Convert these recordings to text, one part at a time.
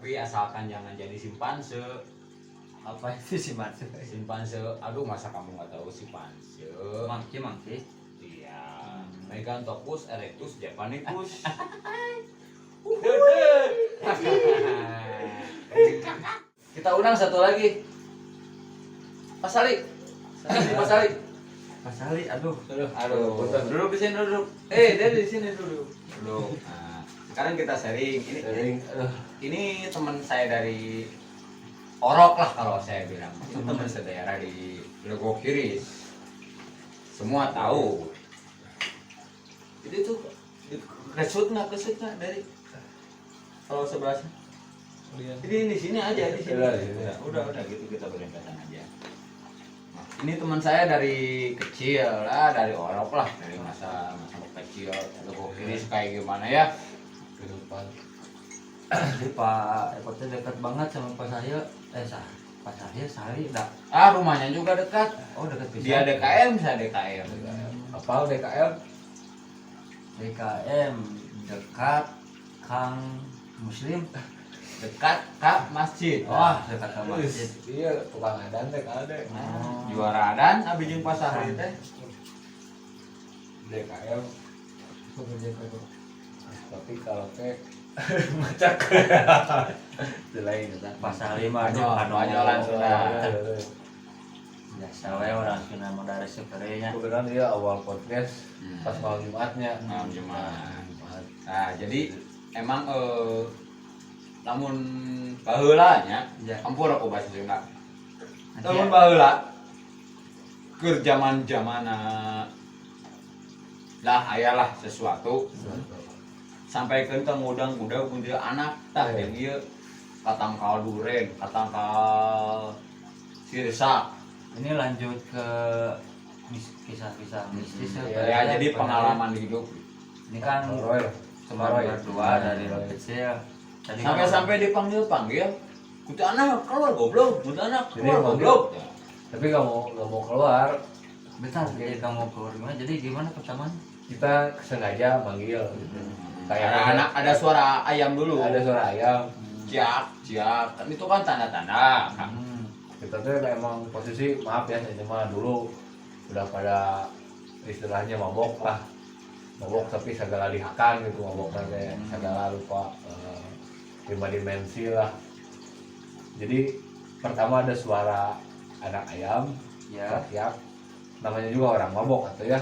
tapi asalkan jangan jadi simpanse. Apa itu simpanse? Simpanse, aduh masa kamu nggak tahu simpanse? Monkey. Iya, Megantophus erectus japanicus. Kita undang satu lagi, Pak Sali. Pak Sali. Mas Ali, aduh. Duduk di sini duduk. Dia di sini duduk. Nah, sekarang kita sharing. Ini teman saya dari Orok lah kalau saya bilang. Ini teman sedaerah di Legok Kiris. Semua tahu. Jadi tuh kesut nggak dari kalau sebelah sini. Jadi di sini aja di sini. Udah gitu kita berdekatan aja. Nah, ini teman saya dari kecil lah, dari Orok lah, dari masa kecil. Legok Kiris kayak gimana ya? Kehidupan. Jadi Pak Eko teh dekat banget sama Pak saya. Pak saya Sali dah. Rumahnya juga dekat. Oh, dekat pisan. Dia DKM, saya DKM. Apa DKM? DKM dekat Kang Muslim. Dekat Kak Masjid. Wah, dekat Kang Masjid. Iya, tukang adan teh ada. Juara adan abi jeung pasar teh. DKM. Tapi kalau teh Macak. selain itu Pak Sali mah Panyolan sudah. Biasa we orang Sunda mah dari seperenya. kebetulan dia awal podcast pas malam Jumatnya. Malam Jumat. Nah, jadi emang lamun baheula nya, Ya. ampun aku bahasa Sunda. Lamun baheula keur zaman-zamana lah ayalah sesuatu sampai ke ngudang-ngudang kuntil anak tah yang ieu katangkal duren, katangkal sirsa. Ini lanjut ke kisah-kisah mistis Ya, jadi pengalaman hidup. Ini kan cuma berdua dari kecil. Tadi Sampai dipanggil-panggil, kuntil anak keluar goblok, kuntil anak Jadi keluar manggil. goblok. Tapi nggak mau keluar, bentar, jadi kamu keluar gimana? Jadi gimana pertama? kita sengaja manggil. Kayak ada suara ayam dulu. Ada suara ayam. Jak, kan itu kan tanda-tanda. Kita tuh emang posisi maaf ya, ini mah dulu udah pada istilahnya mabok lah, mabok tapi segala dihakan gitu, maboknya kayak segala lupa 5 dimensi lah. Jadi pertama ada suara anak ayam Ya. teriak, namanya juga orang mabok atau ya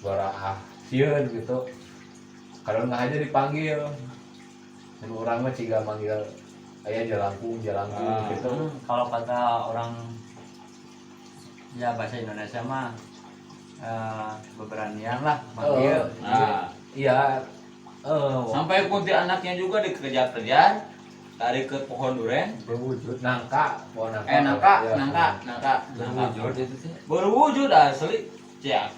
suara sieun gitu. Kalau nggak aja dipanggil, dan orang mah ciga manggil ayah jalangkung gitu. Kalau kata orang ya bahasa Indonesia mah beberanian lah manggil. Nah, Iya. sampai kuntil anaknya juga dikejar-kejar, tarik ke pohon duren. Berwujud nangka, pohon nangka. Nangka. Berwujud itu sih. Berwujud asli. Ciak.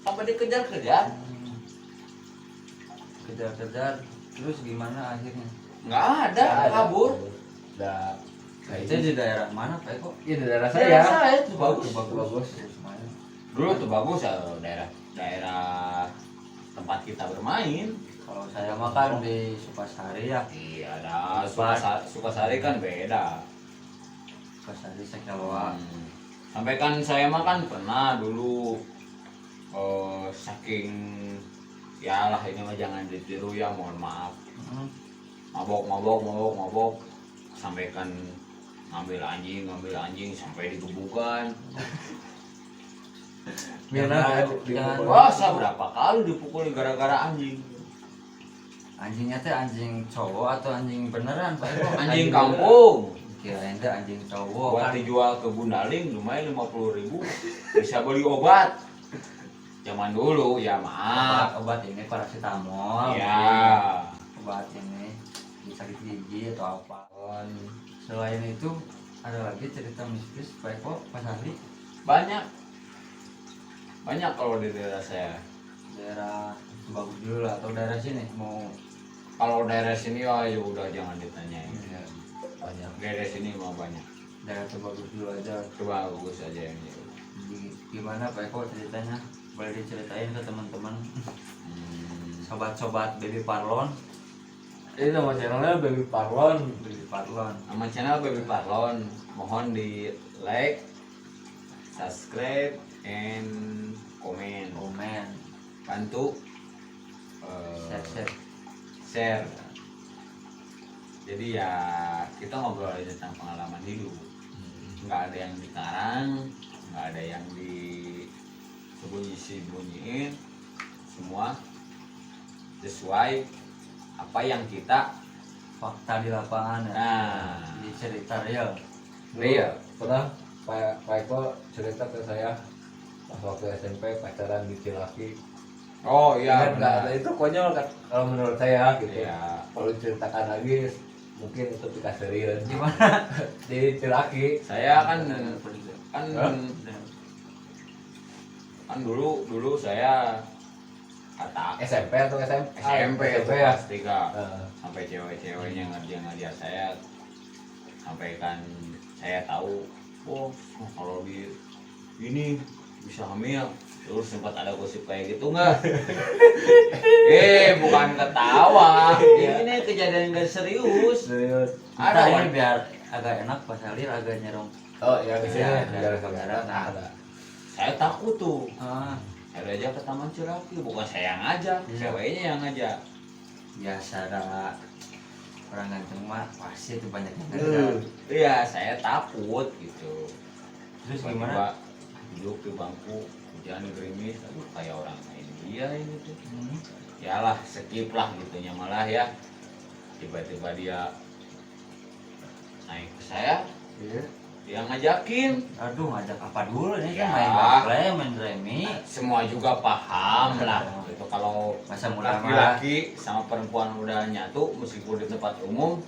Sampai dikejar-kejar. Kejar-kejar terus gimana akhirnya? Nggak ada, kabur. Udah. Itu di daerah mana Pak Eko? Iya di daerah Daerah saya. saya itu bagus. Bagus. Dulu tuh bagus ya daerah tempat kita bermain. Kalau saya mah kan di Sukasari ya. Iya, ada Sukasari kan beda. Sukasari Sekawa. Sampai kan saya mah kan pernah dulu saking ya lah ini mah jangan ditiru ya, mohon maaf. Mabok sampai kan ngambil anjing sampai digebukan. Jangan Wah, saya berapa kali dipukul gara-gara anjing. anjingnya teh anjing cowok atau anjing beneran Pak Eko? Anjing kampung. Kirain teh anjing cowok Buat kan. dijual ke Gundaling lumayan 50.000. Bisa beli obat. Zaman dulu ya maaf. Obat ini paracetamol. Ya. Obat ini sakit gigi atau apa. Selain itu ada lagi cerita mistis Pak Eko, Pak Sandi? Banyak kalau di daerah saya. Daerah bagus dulu lah atau daerah sini mau Kalau daerah sini ya udah jangan ditanyain. ya, Banyak. Daerah sini mah banyak. daerah bagus dulu aja. Coba bagus aja yang itu. Gimana Pak Eko ceritanya? Boleh diceritain ke teman-teman sobat-sobat baby parlon. Ini nama channelnya Baby Parlon. Baby Parlon. Nama channel Baby Parlon. Mohon di like, subscribe, and komen. Bantu Share. share. Jadi ya kita ngobrol aja tentang pengalaman hidup. Nggak ada yang dikarang, nggak ada yang disembunyi-sembunyiin. Semua sesuai apa yang kita Fakta di lapangan ya. Nah. Di cerita real. Iya, pernah Pak Eko cerita ke saya pas waktu SMP pacaran di Cilaki. oh iya Ingat nggak? Nah, itu konyol kan kalau menurut saya gitu. Iya. Kalau diceritakan lagi mungkin itu pika serius. Gimana? Di Cilaki. Saya kan Hah? kan dulu saya kata SMP atau SMP? SMP itu ya. kelas 3 Heeh. sampai cewek-ceweknya ngajar saya sampai kan saya tahu kalau di ini bisa hamil terus sempat ada gosip kayak gitu nggak bukan ketawa ini kejadian gak serius Serius. ada Ini Wan. biar agak enak pas Alir agak nyerong. Oh iya di sini Iya, negara ada. negara ada. Saya takut tuh Ah, saya diajak ke Taman Ciraki bukan saya yang ngajak Iya. ceweknya yang ngajak biasa ada orang ganteng mah pasti itu banyak yang ngajak. iya saya takut gitu Terus tiba-tiba gimana? duduk di bangku hujan gerimis aduh kayak orang main dia ini tuh Hmm. yalah skip lah gitunya malah ya tiba-tiba dia naik ke saya Iya. dia ngajakin Aduh, ngajak apa dulu ini kan Ya. main gameplay, main remi. semua juga paham lah itu kalau Masa muda mah. laki-laki sama perempuan udah nyatu meskipun di tempat umum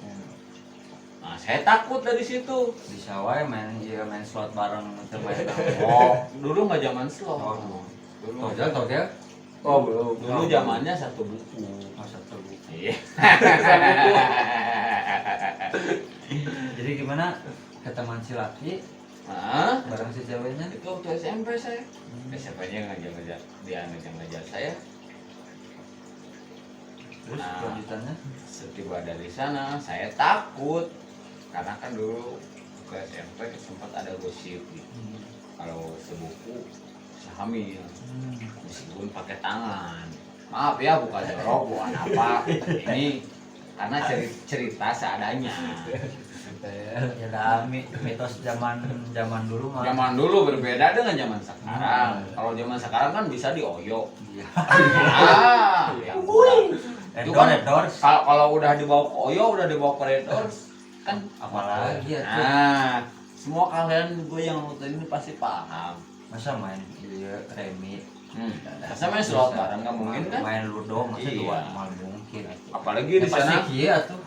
nah saya takut dari situ Bisa wae main iya main slot bareng itu main. oh dulu nggak zaman slot Oh. dulu nggak Togel, zaman- togel. Oh belum. dulu zamannya satu buku Masa terbuk. iya Jadi gimana ke teman si laki nah bareng si ceweknya? itu waktu SMP saya SMP-nya ngajak-ngajak dia ngajak-ngajak saya Terus Nah. kelanjutannya? setiba dari sana saya takut karena kan dulu ke SMP sempat ada gosip gitu. Kalau sebuku bisa hamil meskipun pakai tangan maaf ya bukan jorok bukan apa ini karena cerita seadanya Ya dah mitos zaman dulu mah. zaman dulu berbeda dengan zaman sekarang kalau zaman sekarang kan bisa dioyo Iya. yang kurang itu kan Endorse. kalau udah dibawa ke oyo udah dibawa ke endorse kan Apalagi ya tuh. nah semua kalian gue yang nonton ini pasti paham Masa main iya remi. masa main slot bareng nggak mungkin kan Main ludo masa Iya. dua mal mungkin. apalagi di Pasti sana kieu atuh.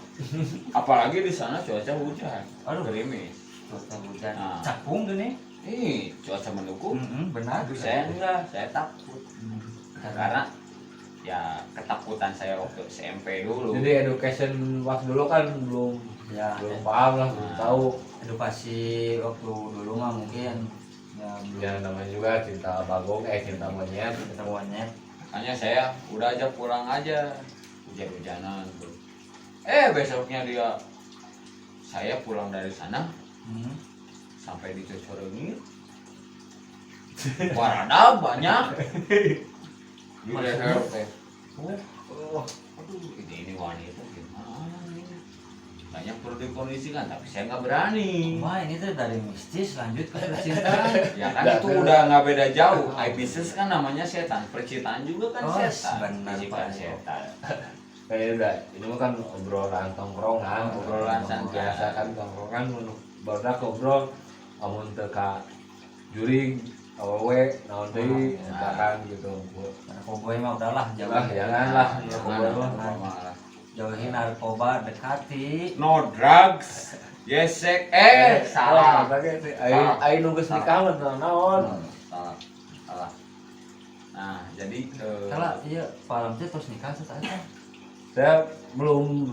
apalagi di sana cuaca hujan Aduh. gerimis Cuaca hujan. Nah. Cakung gini. cuaca mendukung Benar. saya enggak saya takut Karena karena ya ketakutan saya waktu SMP dulu Jadi education waktu dulu kan belum ya paham lah, belum Nah. tahu. edukasi waktu dulu mah mungkin ya belum Ya namanya juga cinta bagong, cinta monyet. ketemuannya. makanya saya udah aja pulang aja hujan-hujanan tuh besoknya saya pulang dari sana sampai di Cocorengit warada banyak di leher teh aduh ini wanita gimana ini banyak perlu dikondisikan tapi saya nggak berani Wah ini tuh dari mistis lanjut ke percintaan. ya kan itu udah nggak beda jauh Ibis kan namanya setan percintaan juga kan Oh, setan benar, bisikan Pak. setan Kayak udah, ini mah kan obrolan tongkrongan, Obrolan santai. biasa kan tongkrongan, baru ngobrol, kamu teka juring, awewe, naon deui, misalkan gitu. Karena koboi mah udahlah Lah, jauhin. janganlah, Jangan, koboi mah. malah. Jauhin narkoba dekati. No drugs yesek salah Ayo nunggu nikah mah naon. salah nah jadi Kalau iya palam teh terus nikah saat Saya belum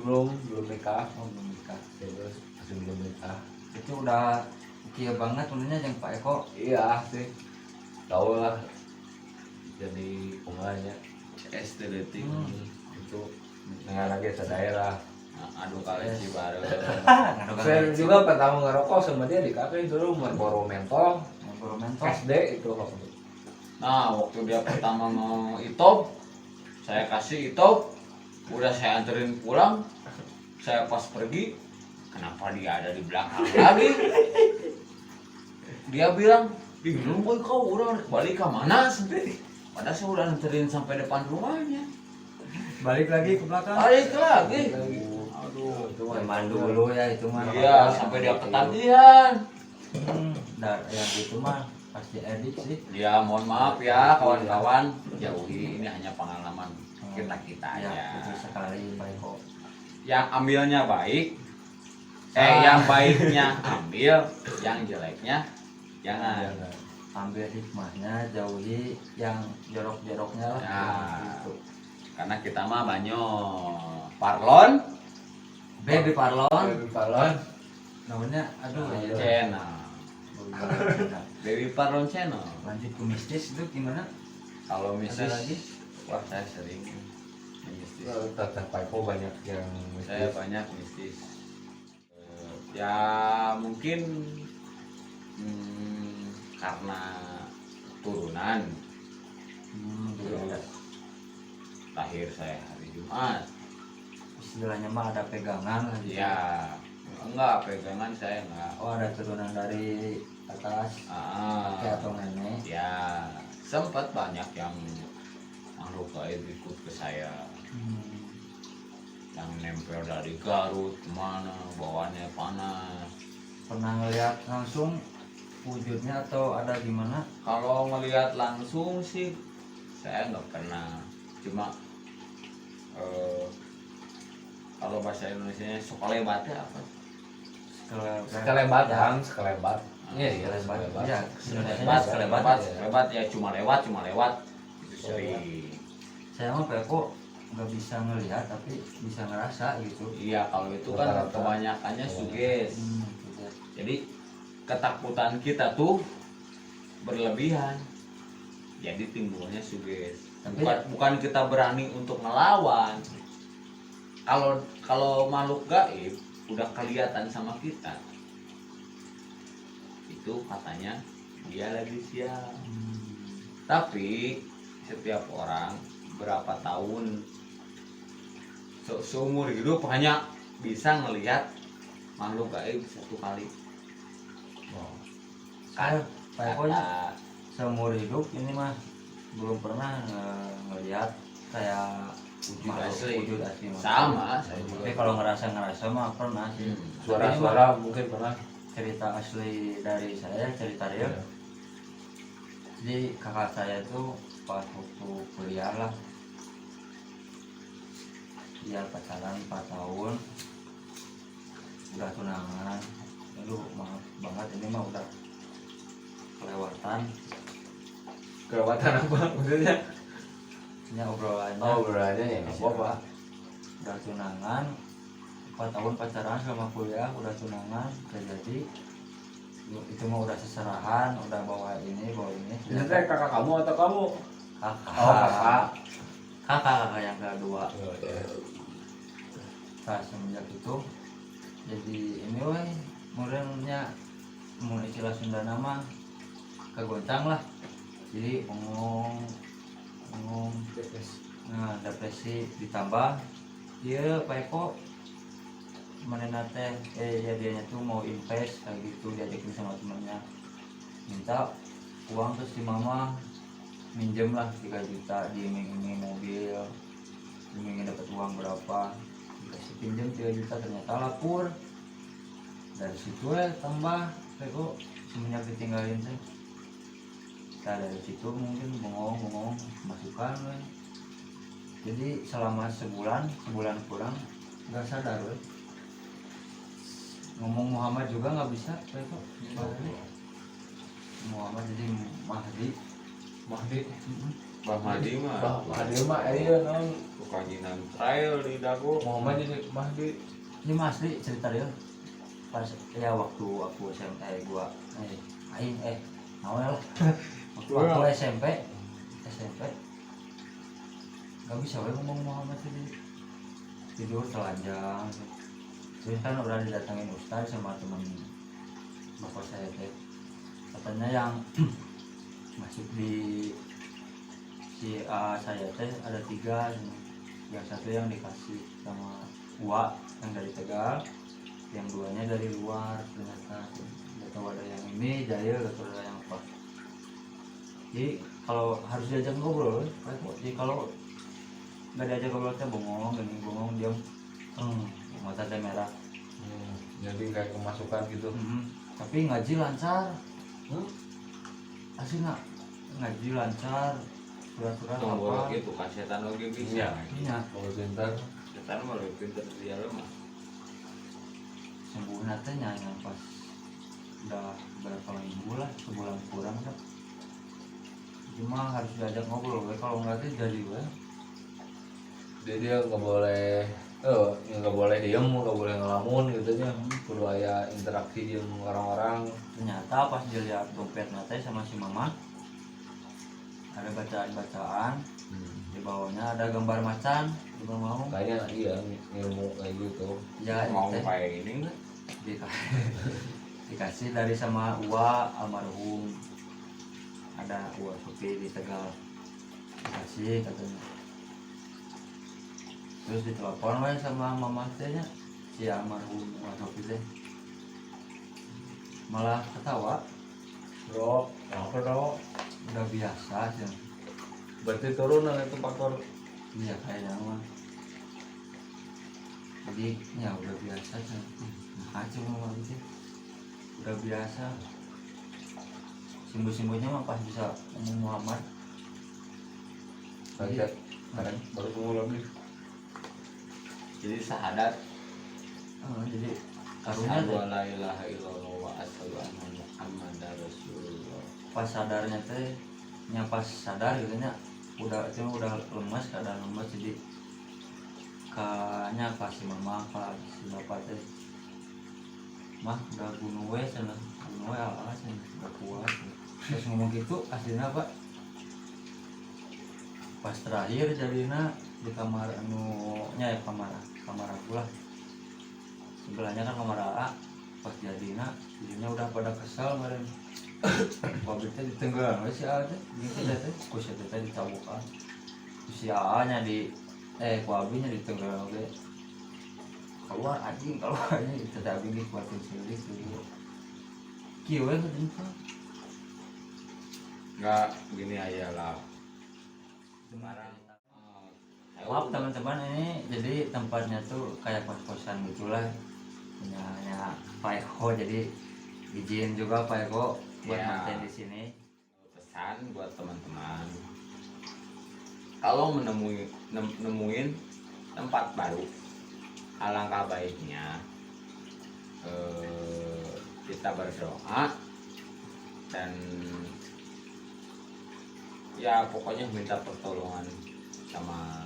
nikah, oh belum nikah. terus masih belum nikah. Itu udah kia banget menurutnya yang Pak Eko. Iya sih, tahu lah. Jadi pemainnya estetik itu dengan lagi daerah Adu kali Cibareng. Saya juga pertama ngerokok sama dia di kafe dulu Marlboro mentol Marlboro mentol. SD itu. Nah, waktu dia pertama mau itop, saya kasih itop, udah saya anterin pulang. Saya pas pergi, kenapa dia ada di belakang lagi? Dia bilang, bingung boy kau udah balik ke mana sendiri? Padahal saya udah anterin sampai depan rumahnya. Balik lagi ke belakang. Balik lagi. Aduh, itu mah Mandu dulu ya itu mah. Iya, sampai dia ketagihan. Yang gitu mah pasti edit sih. Ya, mohon maaf ya kawan-kawan, jauhi ini hanya pengalaman kita Ya, aja. itu sekali baik kok. Yang ambilnya baik, yang baiknya ambil, yang jeleknya jangan. Ambil hikmahnya, jauhi yang jorok-joroknya lah. Ya. Gitu. Karena kita mah banyak parlon, Baby Parlon. Baby Parlon. Namanya aduh ya. channel, baby parlon channel. Lanjut ke mistis itu gimana? Kalau Ada mistis, lagi? wah saya sering mistis. Tetap Paipo banyak yang Saya banyak mistis. Ya mungkin karena turunan. Gitu ya. Lahir saya hari Jumat. Istilahnya mah ada pegangan lah gitu. Ya, enggak pegangan saya enggak. Oh ada turunan dari atas kakek atau nenek. Ya, sempat banyak yang makhluk gaib ikut ke saya. Yang nempel dari Garut kemana, bawaannya panas. Pernah ngeliat langsung wujudnya atau ada gimana? Kalau ngelihat langsung sih saya nggak pernah. Cuma kalau bahasa Indonesia sekelebat ya apa? sekelebat bang, sekelebat. Iya, iya, Sekelebat. Ya, Indonesia Sekelebat, sekelebat. sekelebat ya cuma lewat. Itu sering. Saya mah kok nggak bisa ngelihat tapi bisa ngerasa gitu. Iya, kalau itu kan Rata-rata. kebanyakannya suges. Gitu. Jadi ketakutan kita tuh berlebihan. Jadi timbulnya suges. Tapi- Bukan kita berani untuk ngelawan. Kalau makhluk gaib udah kelihatan sama kita, itu katanya dia lagi siap. Tapi setiap orang berapa tahun seumur hidup hanya bisa ngelihat makhluk gaib satu kali. Saya pokoknya Kata seumur hidup ini mah belum pernah ngelihat kayak wujud asli mah. sama saya juga. Tapi kalau ngerasa mah pernah sih. Suara-suara mungkin pernah. Cerita asli dari saya, cerita real. Iya. Jadi kakak saya tuh pas waktu kuliah lah, dia pacaran 4 tahun, udah tunangan. Aduh maaf banget ini mah udah kelewatan. Kelewatan apa maksudnya? Ini obrolannya. Oh, berarti ya nggak apa-apa. Udah tunangan 4 tahun pacaran sama kuliah, udah tunangan jadi itu mah udah seserahan, udah bawa ini. Ini teh kakak kamu atau kamu? kakak Oh, kakak. kakak yang kedua. Oh, iya. Nah semenjak itu jadi ini weh mulainya mau istilah Sunda nama kegoncang lah, jadi bengong nah depresi ditambah dia Pak Eko mana teh ya dianya tuh mau invest kayak gitu, diajakin sama temennya minta uang terus si mama minjem lah 3 juta diiming-iming mobil, diimingin dapat uang berapa, dikasih pinjem 3 juta ternyata lapor. Dari situ tambah Eko semenjak ditinggalin teh. Nah dari situ mungkin bengong masukan we. Jadi selama sebulan kurang nggak sadar we. Ngomong Muhammad juga nggak bisa Eko. Muhammad jadi Mahdi. Bang Mahdi mah Mahdi mah iya non. kekanjinan trial di dago. Muhammad jadi Mahdi. Ini Masri cerita dia. Pas ya waktu aku SMP gua aing awal waktu aku SMP nggak bisa we ngomong Muhammad sendiri. tidur telanjang. Terus kan udah didatangin ustaz sama teman bapak saya teh, katanya yang masuk di si A saya teh ada 3, yang satu yang dikasih sama Uwa yang dari Tegal, yang 2-nya dari luar. Ternyata nggak tahu ada yang ini Jaya, nggak tahu ada yang apa. Jadi kalau harus diajak ngobrol, jadi kalau nggak diajak ngobrol teh bengong, gini bengong diam, mata teh merah. Jadi kayak kemasukan gitu. Tapi ngaji lancar, asli ngaji lancar, surat-surat Tombol apa. gitu kan setan oge bisa. Iya, Kalau pintar. Setan mah lebih pintar dia mah. sembuh natenya yang pas udah berapa minggu lah, sebulan kurang kan. Cuma harus diajak ngobrol, kalau nggak tuh jadi gue. Dia nggak boleh diem, nggak boleh ngelamun gitu nya. Kudu aya interaksi jeung orang-orang. Ternyata pas dia lihat dompet nate sama si mama, ada bacaan-bacaan, di bawahnya ada gambar macan, juga mau. Kayaknya iya ilmu kayak gitu. Ya, Mau teh kayak gini enggak? dikasih dari sama Uwa almarhum, ada Uwa Sofi di Tegal, dikasih katanya. Terus ditelepon wae sama mama tehnya si almarhum Uwa Sofi teh, malah ketawa. Bro, apa bro? Udah biasa sih. Berarti turunan itu faktor. Iya kayaknya mah. Jadi ya udah biasa sih. Kacau mah gitu. Udah biasa. Simbo-simbonya mah pas bisa ngomong Muhammad. Kaget. Kan baru umur lebih. Jadi sahadat. Jadi karunya Asyhadu teh an la ilaha illallah wa asyhadu anna Muhammadar Rasulullah. pas sadarnya teh, nya pas sadar gitu nya udah cuma udah lemas, keadaan lemas. Jadi kayaknya pas si mama pas si bapak teh, mah udah bunuh we sana, bunuh we ala sih udah kuat. Terus ngomong gitu aslinya pak pas terakhir jadinya di kamar nya ya kamar aku lah, sebelahnya kan kamar AA. Pas jadinya udah pada kesal kemarin. Pabriknya ditenggelam si A teh gitu teh ku si teh dicabukan si AA nya di kuabinya ditenggelam ge keluar anjing keluarnya itu tadi dikuatin sendiri gitu kieu we gitu. Enggak gini aja lah. Semarang. Maaf teman-teman, ini jadi tempatnya tuh kayak kos-kosan gitulah, punyanya Pak Eko. Jadi izin juga Pak Eko buat Ya. manten di sini. Pesan buat teman-teman, kalau nemuin tempat baru, alangkah baiknya kita berdoa dan ya pokoknya minta pertolongan sama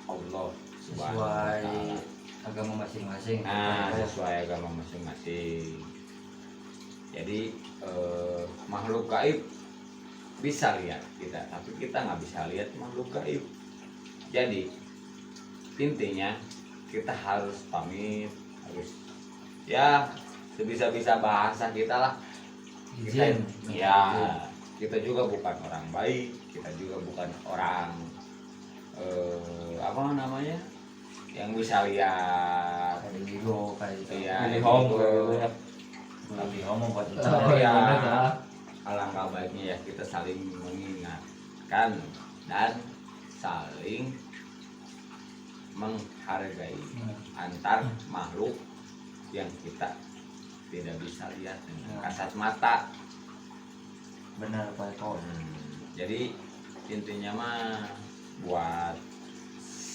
Allah Subhanahu wa Sesuai Ta'ala. agama masing-masing. Nah, sesuai agama masing-masing. Jadi makhluk gaib bisa lihat kita, tapi kita nggak bisa lihat makhluk gaib. Jadi intinya kita harus pamit, harus ya sebisa-bisa bahasa kita lah. Kita, Izin. ya kita juga bukan orang baik, kita juga bukan orang apa namanya yang bisa lihat. Kayak Bigo kayak itu. Iya, Pilih home gitu. kayak gitu ya. Lebih ngomong buat itu. Ya, alangkah baiknya ya kita saling mengingatkan dan saling menghargai antar makhluk yang kita tidak bisa lihat dengan kasat mata. Benar Pak Eko. Jadi intinya mah buat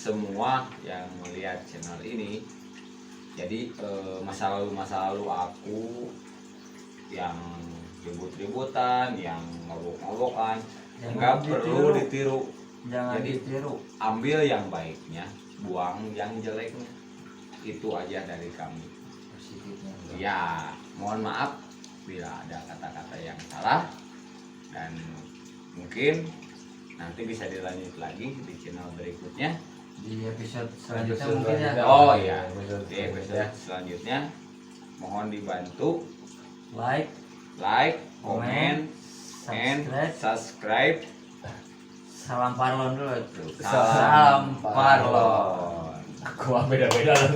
semua yang melihat channel ini, jadi masa lalu aku yang ribut-ributan, yang ngobok-ngobokan, nggak perlu ditiru. Jangan Jadi, ditiru. Ambil yang baiknya, buang yang jeleknya. Itu aja dari kami. Positifnya. Ya, mohon maaf bila ada kata-kata yang salah, dan mungkin nanti bisa dilanjut lagi di channel berikutnya. di episode selanjutnya Episode mungkin ya. selanjutnya. Oh iya, Episode di episode selanjutnya mohon dibantu Like, like, comment, and subscribe. subscribe. Salam parlon dulu tuh. Salam Salam parlon. parlon. Aku mah beda-beda loh.